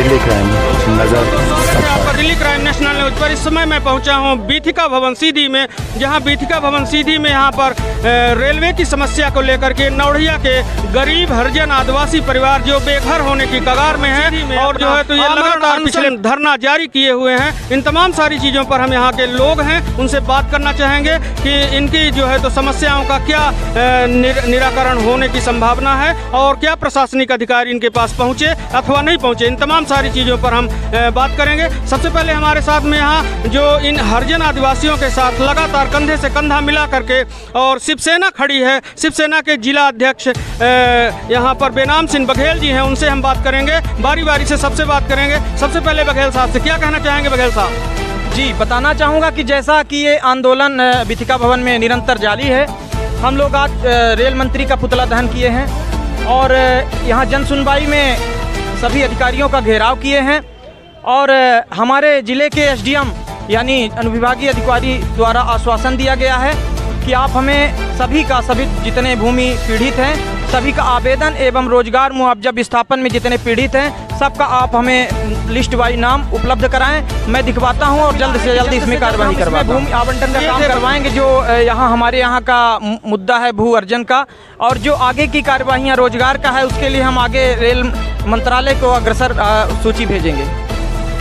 Delhi crime नजर। आपका Delhi crime national news पर इस समय मैं पहुंचा हूं बीथिका भवन सीधी में, जहां बीथिका भवन सीधी में यहां पर रेलवे की समस्या को लेकर के नौढ़िया के गरीब हरिजन आदिवासी परिवार जो बेघर होने की कगार में है और जो है तो ये लगातार पिछले धरना जारी किए हुए हैं। इन तमाम सारी चीज़ों पर हम यहाँ के लोग हैं उनसे बात करना चाहेंगे कि इनकी जो है तो समस्याओं का क्या निराकरण होने की संभावना है और क्या प्रशासनिक अधिकारी इनके पास पहुँचे अथवा नहीं पहुँचे। इन तमाम सारी चीज़ों पर हम बात करेंगे। सबसे पहले हमारे साथ में यहाँ जो इन हरिजन आदिवासियों के साथ लगातार कंधे से कंधा मिला करके और शिवसेना खड़ी है, शिवसेना के जिला अध्यक्ष यहाँ पर बेनाम सिंह बघेल जी हैं, उनसे हम बात करेंगे। बारी बारी से सबसे बात करेंगे। सबसे पहले बघेल साहब से क्या कहना चाहेंगे? बघेल साहब जी, बताना चाहूँगा कि जैसा कि ये आंदोलन बीथिका भवन में निरंतर जारी है, हम लोग आज रेल मंत्री का पुतला दहन किए हैं और यहाँ जन सुनवाई में सभी अधिकारियों का घेराव किए हैं और हमारे ज़िले के एसडीएम यानी अनुविभागीय अधिकारी द्वारा आश्वासन दिया गया है कि आप हमें सभी जितने भूमि पीड़ित हैं सभी का आवेदन एवं रोजगार मुआवजा विस्थापन में जितने पीड़ित हैं सबका आप हमें लिस्ट वाइज नाम उपलब्ध कराएं। मैं दिखवाता हूं और जल्द से जल्द इसमें कार्रवाई करवाएं। भूमि आवंटन का काम करवाएंगे जो यहाँ हमारे यहाँ का मुद्दा है भू अर्जन का, और जो आगे की कार्यवाहियाँ रोजगार का है उसके लिए हम आगे रेल मंत्रालय को अग्रसर सूची भेजेंगे।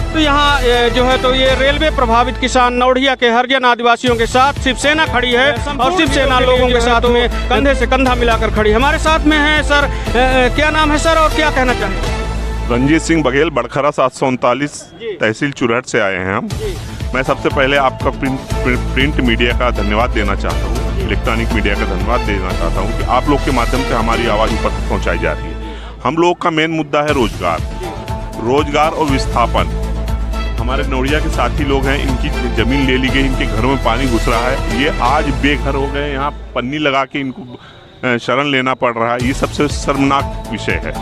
तो यहाँ जो है तो ये रेलवे प्रभावित किसान नौढ़िया के हरिजन आदिवासियों के साथ शिवसेना खड़ी है और शिवसेना लोगों के साथ में कंधे से कंधा मिलाकर खड़ी। हमारे साथ में है सर, क्या नाम है सर और क्या कहना चाहेंगे? रंजीत सिंह बघेल, बड़खरा 739 तहसील चुरहट से आए हैं हम। मैं सबसे पहले आपका प्रिंट मीडिया का धन्यवाद देना चाहता हूँ, इलेक्ट्रॉनिक मीडिया का धन्यवाद देना चाहता हूँ कि आप लोग के माध्यम से हमारी आवाज़ ऊपर तक पहुँचाई जा रही है। हम लोग का मेन मुद्दा है रोजगार और विस्थापन। हमारे नौढ़िया के साथी लोग हैं, इनकी ज़मीन ले ली गई, इनके घरों में पानी घुस रहा है, ये आज बेघर हो गए, यहाँ पन्नी लगा के इनको शरण लेना पड़ रहा है। ये सबसे शर्मनाक विषय है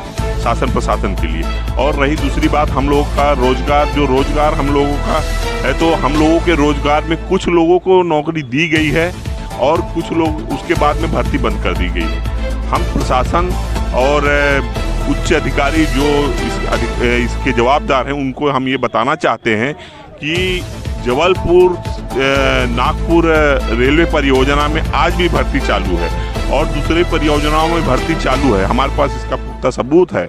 शासन प्रशासन के लिए। और रही दूसरी बात हम लोगों का रोजगार हम लोगों का है, तो हम लोगों के रोजगार में कुछ लोगों को नौकरी दी गई है और कुछ लोग उसके बाद में भर्ती बंद कर दी गई है। हम प्रशासन और उच्च अधिकारी जो इसके जवाबदार हैं उनको हम ये बताना चाहते हैं कि जबलपुर नागपुर रेलवे परियोजना में आज भी भर्ती चालू है और दूसरे परियोजनाओं में भर्ती चालू है, हमारे पास इसका पुख्ता सबूत है।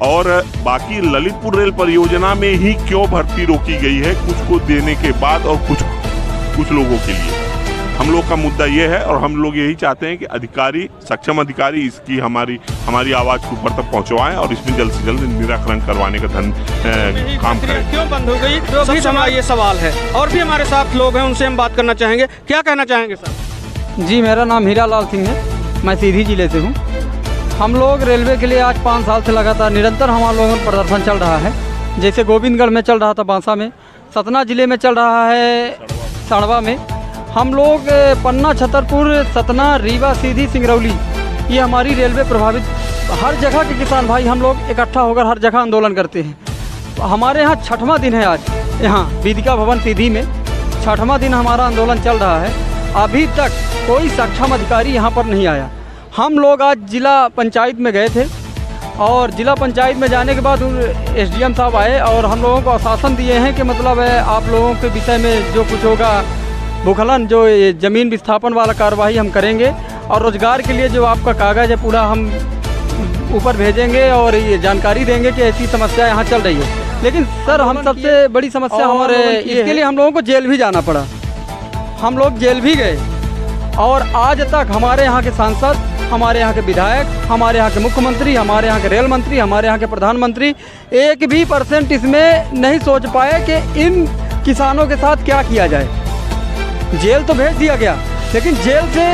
और बाकी ललितपुर रेल परियोजना में ही क्यों भर्ती रोकी गई है कुछ को देने के बाद और कुछ लोगों के लिए। हम लोग का मुद्दा ये है और हम लोग यही चाहते हैं कि सक्षम अधिकारी इसकी हमारी आवाज़ को ऊपर तक पहुंचवाएं और इसमें जल्द से जल्द निराकरण करवाने का काम करें। क्यों बंद हो गई तो भी हमारा ये सवाल है। और भी हमारे साथ लोग हैं, उनसे हम बात करना चाहेंगे। क्या कहना चाहेंगे सर? जी, मेरा नाम हीरा लाल सिंह है, मैं सीधी जिले से हूँ। हम लोग रेलवे के लिए आज 5 साल से लगातार निरंतर हमारे लोगों का प्रदर्शन चल रहा है। जैसे गोविंदगढ़ में चल रहा था, बांसा में, सतना जिले में चल रहा है, सड़वा में। हम लोग पन्ना, छतरपुर, सतना, रीवा, सीधी, सिंगरौली, ये हमारी रेलवे प्रभावित हर जगह के किसान भाई हम लोग इकट्ठा होकर हर जगह आंदोलन करते हैं। हमारे यहाँ 6वां दिन है आज, यहाँ बीथिका भवन सीधी में 6वां दिन हमारा आंदोलन चल रहा है। अभी तक कोई सक्षम अधिकारी यहाँ पर नहीं आया। हम लोग आज जिला पंचायत में गए थे और जिला पंचायत में जाने के बाद एसडीएम साहब आए और हम लोगों को आश्वासन दिए हैं कि मतलब आप लोगों के विषय में जो कुछ होगा भूखलन जो ज़मीन विस्थापन वाला कार्रवाई हम करेंगे और रोज़गार के लिए जो आपका कागज़ है पूरा हम ऊपर भेजेंगे और ये जानकारी देंगे कि ऐसी समस्या यहाँ चल रही है। लेकिन सर हम सबसे बड़ी समस्या हमारे इसके लिए हम लोगों को जेल भी जाना पड़ा। हम लोग जेल भी गए और आज तक हमारे यहाँ के सांसद, हमारे यहाँ के विधायक, हमारे यहाँ के मुख्यमंत्री, हमारे यहाँ के रेल मंत्री, हमारे यहाँ के प्रधानमंत्री 1 भी % इसमें नहीं सोच पाए कि इन किसानों के साथ क्या किया जाए। जेल तो भेज दिया गया, लेकिन जेल से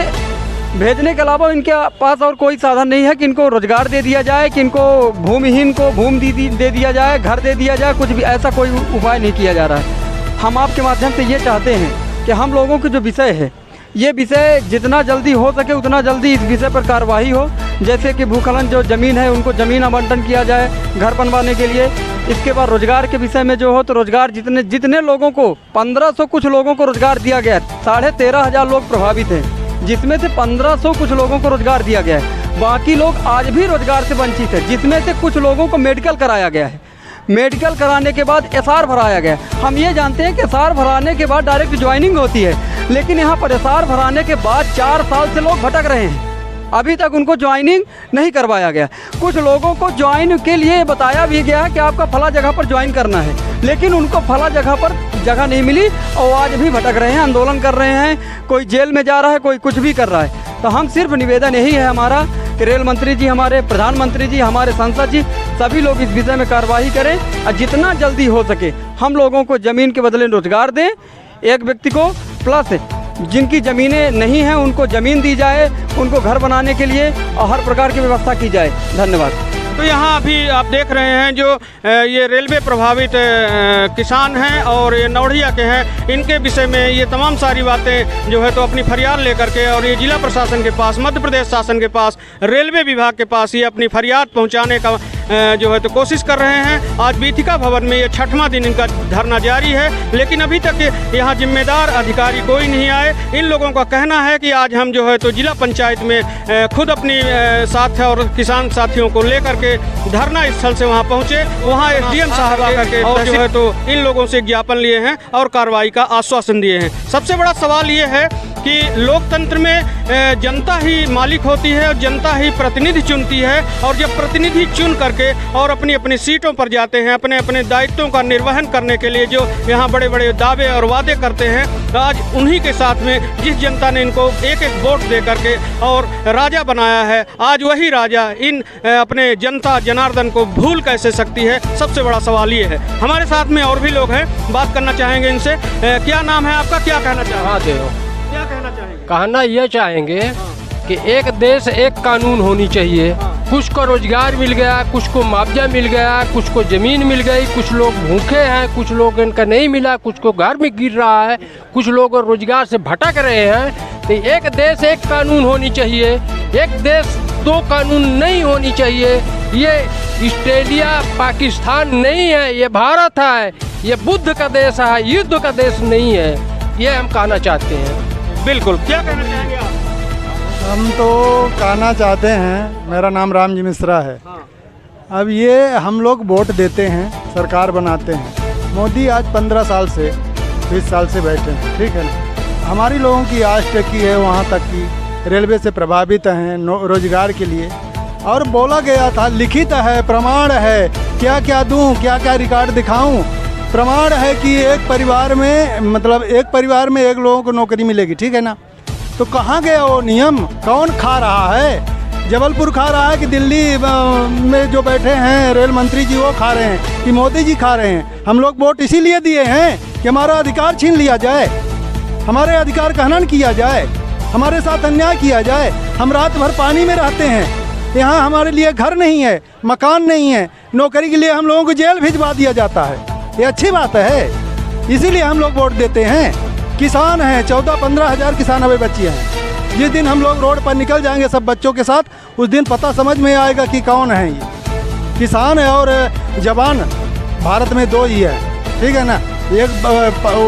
भेजने के अलावा इनके पास और कोई साधन नहीं है कि इनको रोजगार दे दिया जाए, कि इनको भूमिहीन को भूमि दे दिया जाए, घर दे दिया जाए। कुछ भी ऐसा कोई उपाय नहीं किया जा रहा है। हम आपके माध्यम से ये चाहते हैं कि हम लोगों के जो विषय है, ये विषय जितना जल्दी हो सके उतना जल्दी इस विषय पर कार्रवाई हो। जैसे कि भूखलन जो ज़मीन है उनको ज़मीन आवंटन किया जाए घर बनवाने के लिए। इसके बाद रोजगार के विषय में जो हो तो रोजगार जितने लोगों को 1500 कुछ लोगों को रोजगार दिया गया है, 13,500 लोग प्रभावित हैं, जिसमें से 1500 कुछ लोगों को रोजगार दिया गया है। बाकी लोग आज भी रोजगार से वंचित है, जिसमें से कुछ लोगों को मेडिकल कराया गया है। मेडिकल कराने के बाद एसआर भराया गया। हम ये जानते हैं कि एसआर भराने के बाद डायरेक्ट ज्वाइनिंग होती है, लेकिन यहाँ पर एसआर भराने के बाद 4 साल से लोग भटक रहे हैं, अभी तक उनको ज्वाइनिंग नहीं करवाया गया। कुछ लोगों को ज्वाइन के लिए बताया भी गया कि आपका फला जगह पर ज्वाइन करना है, लेकिन उनको फला जगह पर जगह नहीं मिली और आज भी भटक रहे हैं, आंदोलन कर रहे हैं, कोई जेल में जा रहा है, कोई कुछ भी कर रहा है। तो हम सिर्फ निवेदन यही है हमारा कि रेल मंत्री जी, हमारे प्रधानमंत्री जी, हमारे सांसद जी, सभी लोग इस विषय में कार्रवाई करें और जितना जल्दी हो सके हम लोगों को ज़मीन के बदले रोजगार दें, एक व्यक्ति को, प्लस जिनकी ज़मीनें नहीं हैं उनको ज़मीन दी जाए, उनको घर बनाने के लिए और हर प्रकार की व्यवस्था की जाए। धन्यवाद। तो यहाँ अभी आप देख रहे हैं जो ये रेलवे प्रभावित किसान हैं और ये नौढ़िया के हैं, इनके विषय में ये तमाम सारी बातें जो है तो अपनी फरियाद लेकर के और ये जिला प्रशासन के पास, मध्य प्रदेश शासन के पास, रेलवे विभाग के पास ये अपनी फरियाद पहुँचाने का जो है तो कोशिश कर रहे हैं। आज बीथिका भवन में ये 6वां दिन इनका धरना जारी है, लेकिन अभी तक यहाँ जिम्मेदार अधिकारी कोई नहीं आए। इन लोगों का कहना है कि आज हम जो है तो जिला पंचायत में खुद अपनी साथ और किसान साथियों को लेकर के धरना स्थल से वहाँ पहुँचे, वहाँ एसडीएम साहब आकर के और जो है तो इन लोगों से ज्ञापन लिए हैं और कार्रवाई का आश्वासन दिए हैं। सबसे बड़ा सवाल ये है कि लोकतंत्र में जनता ही मालिक होती है और जनता ही प्रतिनिधि चुनती है, और जब प्रतिनिधि चुन करके और अपनी अपनी सीटों पर जाते हैं, अपने अपने दायित्वों का निर्वहन करने के लिए जो यहाँ बड़े बड़े दावे और वादे करते हैं, आज उन्हीं के साथ में जिस जनता ने इनको एक एक वोट दे करके और राजा बनाया है, आज वही राजा इन अपने जनता जनार्दन को भूल कैसे सकती है? सबसे बड़ा सवाल ये है। हमारे साथ में और भी लोग हैं, बात करना चाहेंगे इनसे। क्या नाम है आपका, क्या कहना चाहेंगे? क्या कहना चाहेंगे? कहना ये चाहेंगे कि एक देश एक कानून होनी चाहिए। कुछ को रोजगार मिल गया, कुछ को मुआवजा मिल गया, कुछ को ज़मीन मिल गई, कुछ लोग भूखे हैं, कुछ लोग इनका नहीं मिला, कुछ को घर में गिर रहा है, कुछ लोग रोजगार से भटक रहे हैं। तो एक देश एक कानून होनी चाहिए, एक देश दो कानून नहीं होनी चाहिए। ये ऑस्ट्रेलिया पाकिस्तान नहीं है, ये भारत है, ये बुद्ध का देश है, युद्ध का देश नहीं है। ये हम कहना चाहते हैं। बिल्कुल, क्या कहना चाहेंगे आप? हम तो कहना चाहते हैं, मेरा नाम रामजी मिश्रा है। अब ये हम लोग वोट देते हैं, सरकार बनाते हैं। मोदी आज 15 साल से 20 साल से बैठे हैं, ठीक है ना। हमारी लोगों की आश टकी है वहाँ तक कि रेलवे से प्रभावित हैं रोजगार के लिए, और बोला गया था, लिखित है, प्रमाण है, क्या क्या दूँ, क्या क्या रिकॉर्ड दिखाऊँ। प्रमाण है कि एक परिवार में, मतलब एक परिवार में एक लोगों को नौकरी मिलेगी, ठीक है ना। तो कहाँ गया वो नियम? कौन खा रहा है? जबलपुर खा रहा है कि दिल्ली में जो बैठे हैं रेल मंत्री जी वो खा रहे हैं कि मोदी जी खा रहे हैं? हम लोग वोट इसीलिए दिए हैं कि हमारा अधिकार छीन लिया जाए, हमारे अधिकार का हनन किया जाए, हमारे साथ अन्याय किया जाए। हम रात भर पानी में रहते हैं, यहाँ हमारे लिए घर नहीं है, मकान नहीं है, नौकरी के लिए हम लोगों को जेल भिजवा दिया जाता है। ये अच्छी बात है, इसीलिए हम लोग वोट देते हैं। किसान हैं, 14-15 हज़ार किसान अभी बच्चे हैं। जिस दिन हम लोग रोड पर निकल जाएंगे सब बच्चों के साथ, उस दिन पता समझ में आएगा कि कौन है ये। किसान है और जवान भारत में दो ही है, ठीक है ना। एक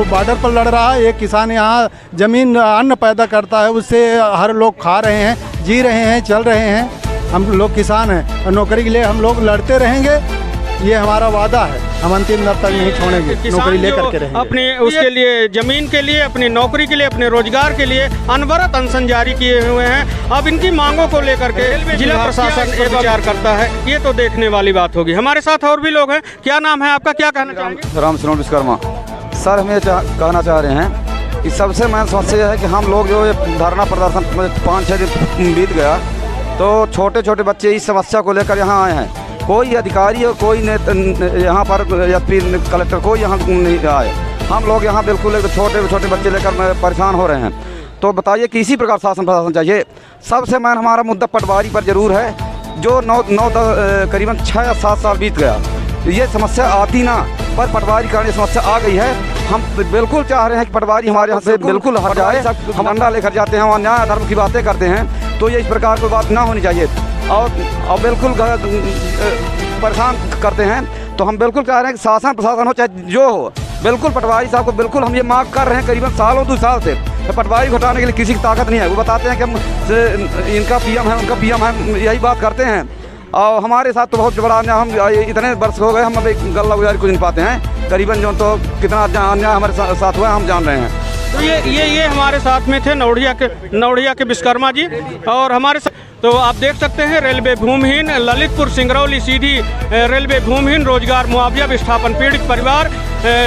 बॉर्डर पर लड़ रहा है, एक किसान यहाँ ज़मीन अन्न पैदा करता है, उससे हर लोग खा रहे हैं, जी रहे हैं, चल रहे हैं। हम लोग किसान हैं और नौकरी के लिए हम लोग लड़ते रहेंगे, ये हमारा वादा है। हम अंतिम दम तक नहीं छोड़ेंगे, नौकरी लेकर के रहेंगे। अपने उसके लिए, जमीन के लिए, अपनी नौकरी के लिए, अपने रोजगार के लिए अनवरत अनशन जारी किए हुए हैं। अब इनकी मांगों को लेकर के जिला प्रशासन एक विचार करता है, ये तो देखने वाली बात होगी। हमारे साथ और भी लोग हैं। क्या नाम है आपका, क्या कहना चाहेंगे? राम सुनो विश्वकर्मा सर, हम ये कहना चाह रहे हैं कि सबसे मेन समस्या यह है कि हम लोग जो ये धरना प्रदर्शन 5-6 दिन बीत गया, तो छोटे छोटे बच्चे इस समस्या को लेकर यहाँ आए हैं। कोई अधिकारी और कोई यहाँ पर एसपी कलेक्टर कोई यहाँ नहीं आए। हम लोग यहाँ बिल्कुल एक छोटे छोटे बच्चे लेकर परेशान हो रहे हैं। तो बताइए कि इसी प्रकार शासन प्रशासन चाहिए। सबसे मेन हमारा मुद्दा पटवारी पर जरूर है, जो 9 करीबन 6 या 7 साल बीत गया, ये समस्या आती ना, पर पटवारी कारण ये समस्या आ गई है। हम बिल्कुल चाह रहे हैं कि पटवारी हमारे यहाँ से बिल्कुल हट जाए। हम अंडा लेकर जाते हैं, वहाँ न्याय धर्म की बातें करते हैं, तो ये इस प्रकार कोई बात ना होनी चाहिए। और बिल्कुल परेशान करते हैं। तो हम बिल्कुल चाह रहे हैं कि शासन प्रशासन हो चाहे जो हो, बिल्कुल पटवारी साहब को बिल्कुल हम ये मांग कर रहे हैं करीबन सालों 2 साल से। तो पटवारी को हटाने के लिए किसी की ताकत नहीं है। वो बताते हैं कि हम इनका पीएम है, उनका पीएम है, यही बात करते हैं। और हमारे साथ तो बहुत बड़ा अन्याय, हम इतने वर्ष हो गए हम अभी गल्ला गुजारी को नहीं पाते हैं, करीबन जो तो कितना अन्याय हमारे साथ हुआ है हम जान रहे हैं। तो ये हमारे साथ में थे नौड़िया के विश्वकर्मा जी, और हमारे साथ तो आप देख सकते हैं रेलवे भूमिहीन ललितपुर सिंगरौली सीधी रेलवे भूमिहीन रोजगार मुआवजा विस्थापन पीड़ित परिवार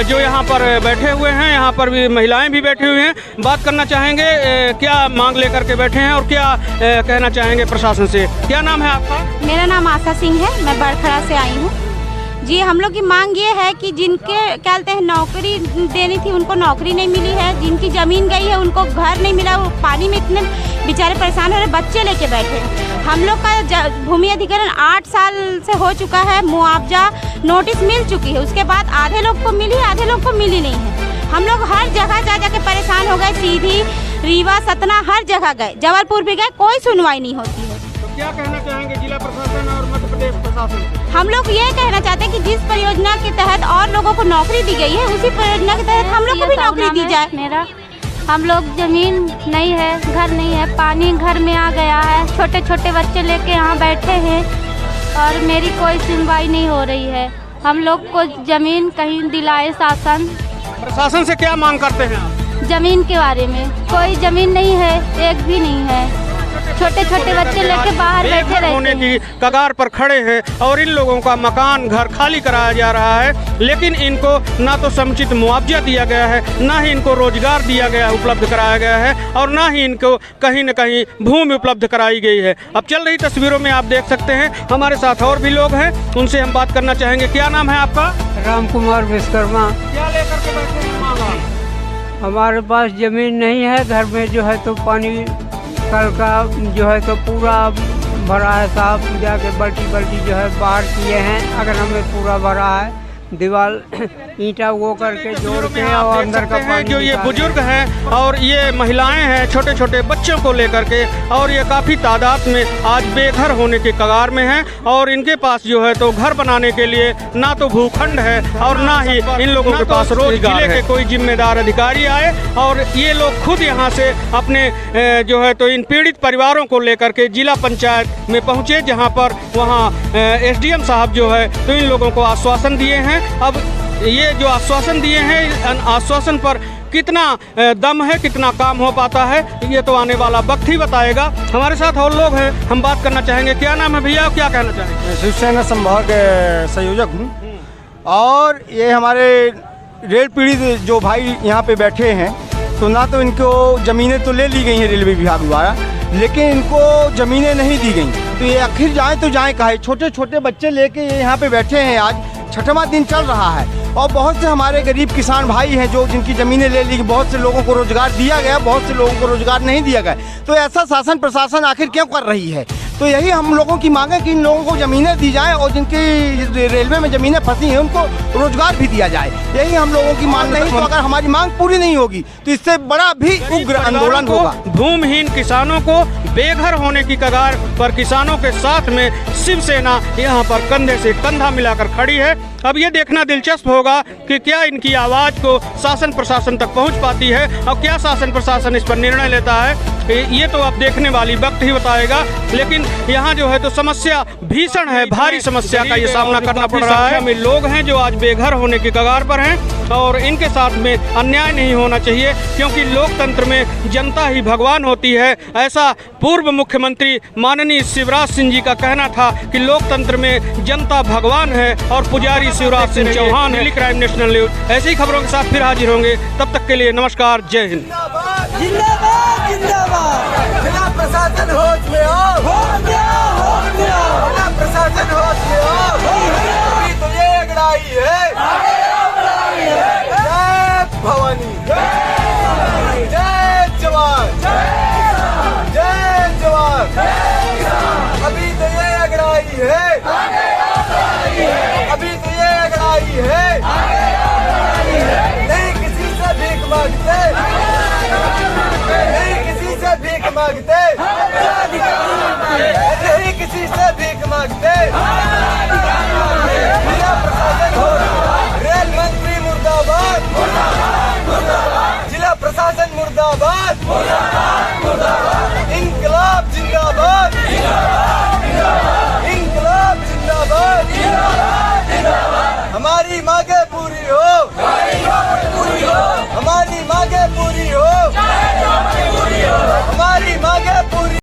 जो यहाँ पर बैठे हुए हैं। यहाँ पर भी महिलाएं भी बैठी हुई हैं। बात करना चाहेंगे क्या मांग लेकर के बैठे हैं और क्या कहना चाहेंगे प्रशासन से। क्या नाम है आपका? मेरा नाम आशा सिंह है, मैं बड़खड़ा से आई हूँ जी। हम लोग की मांग ये है कि जिनके क्या कहते हैं नौकरी देनी थी उनको नौकरी नहीं मिली है, जिनकी ज़मीन गई है उनको घर नहीं मिला, वो पानी में इतने बेचारे परेशान हो रहे, बच्चे लेके बैठे हैं। हम लोग का भूमि अधिग्रहण 8 साल से हो चुका है, मुआवजा नोटिस मिल चुकी है, उसके बाद आधे लोग को मिली, आधे लोग को मिली नहीं है। हम लोग हर जगह जा के परेशान हो गए, सीधी रीवा सतना हर जगह गए, जबलपुर भी गए, कोई सुनवाई नहीं होती है। तो क्या कहना चाहेंगे जिला प्रशासन और मध्य प्रदेश प्रशासन? हम लोग ये कहना चाहते हैं कि जिस परियोजना के तहत और लोगों को नौकरी दी गई है उसी परियोजना के तहत हम लोग को भी नौकरी दी जाए। मेरा हम लोग जमीन नहीं है, घर नहीं है, पानी घर में आ गया है, छोटे छोटे बच्चे लेके यहाँ बैठे हैं और मेरी कोई सुनवाई नहीं हो रही है। हम लोग को जमीन कहीं दिलाए शासन। प्रशासन से क्या मांग करते हैं आप? जमीन के बारे में कोई जमीन नहीं है, एक भी नहीं है, छोटे छोटे बच्चे लेके बाहर बैठे रहते होने की कगार पर खड़े हैं और इन लोगों का मकान घर खाली कराया जा रहा है, लेकिन इनको ना तो समुचित मुआवजा दिया गया है, ना ही इनको रोजगार दिया गया उपलब्ध कराया गया है और ना ही इनको कहीं न कहीं भूमि उपलब्ध कराई गई है। अब चल रही तस्वीरों में आप देख सकते हैं हमारे साथ और भी लोग हैं, उनसे हम बात करना चाहेंगे। क्या नाम है आपका? राम कुमार विश्वकर्मा। क्या लेकर के बैठे हैं मांगा? हमारे पास जमीन नहीं है, घर में जो है तो पानी कल का जो है तो पूरा भरा है, साफ जाके बल्टी जो है बाहर किए हैं, अगर हमें पूरा भरा है, दीवार ईंटा वो करके जोड़ के और अंदर का पानी जो ये बुजुर्ग हैं और ये महिलाएं हैं छोटे छोटे बच्चों को लेकर के, और ये काफ़ी तादाद में आज बेघर होने के कगार में हैं और इनके पास जो है तो घर बनाने के लिए ना तो भूखंड है और ना ही इन लोगों के पास रोजगार है। कोई जिम्मेदार अधिकारी आए और ये लोग खुद यहाँ से अपने जो है तो इन पीड़ित परिवारों को लेकर के जिला पंचायत में पहुँचे, जहाँ पर वहाँ SDM साहब जो है तो इन लोगों को आश्वासन दिए हैं। अब ये जो आश्वासन दिए हैं, आश्वासन पर कितना दम है, कितना काम हो पाता है, ये तो आने वाला वक्त ही बताएगा। हमारे साथ और लोग हैं, हम बात करना चाहेंगे। क्या नाम है भैया, क्या कहना चाहेंगे? शिवसेना संभाग संयोजक हूँ और ये हमारे रेल पीड़ित जो भाई यहाँ पे बैठे हैं, तो ना तो इनको ज़मीनें तो ले ली गई हैं रेलवे विभाग द्वारा, लेकिन इनको ज़मीनें नहीं दी गई। तो ये आखिर जाएँ तो जाएँ कहाँ? छोटे छोटे बच्चे लेके ये यहाँ पे बैठे हैं, आज 6वां दिन चल रहा है और बहुत से हमारे गरीब किसान भाई हैं जो जिनकी ज़मीनें ले ली, बहुत से लोगों को रोज़गार दिया गया, बहुत से लोगों को रोज़गार नहीं दिया गया। तो ऐसा शासन प्रशासन आखिर क्यों कर रही है? तो यही हम लोगों की मांग है कि इन लोगों को ज़मीनें दी जाएं और जिनकी रेलवे में ज़मीनें फंसी हैं उनको रोज़गार भी दिया जाए। यही हम लोगों की मांग। नहीं तो अगर हमारी मांग पूरी नहीं होगी तो इससे बड़ा भी उग्र आंदोलन होगा। भूमिहीन किसानों को बेघर होने की कगार पर किसानों के साथ में शिवसेना यहाँ पर कंधे से कंधा मिलाकर खड़ी है। अब ये देखना दिलचस्प होगा कि क्या इनकी आवाज़ को शासन प्रशासन तक पहुँच पाती है और क्या शासन प्रशासन इस पर निर्णय लेता है, ये तो अब देखने वाली वक्त ही बताएगा। लेकिन यहाँ जो है तो समस्या भीषण है, भारी समस्या का ये सामना करना पड़ रहा है। लोग हैं जो आज बेघर होने की कगार पर हैं और इनके साथ में अन्याय नहीं होना चाहिए, क्योंकि लोकतंत्र में जनता ही भगवान होती है। ऐसा पूर्व मुख्यमंत्री माननीय शिवराज सिंह जी का कहना था कि लोकतंत्र में जनता भगवान है और पुजारी शिवराज सिंह चौहान है। क्राइम नेशनल न्यूज ऐसी ही खबरों के साथ फिर हाजिर होंगे, तब तक के लिए नमस्कार, जय हिंद। जिंदाबाद जिंदाबाद। जिला प्रशासन होश में हो गया। जिला प्रशासन होश में हो। अभी तो ये अगड़ाई है, जय भवानी, जय जवान, जय जवान। अभी तो ये अगड़ाई है, अभी तो ये अगड़ाई है। नहीं किसी से भीख मांगते, नहीं किसी से भीख मांगते, नहीं किसी से भीख मांगते। जिला प्रशासन हो, रेल मंत्री मुर्दाबाद, जिला प्रशासन मुर्दाबाद, इंकलाब जिंदाबाद, इंकलाब हमारी मांगे पूरी हो,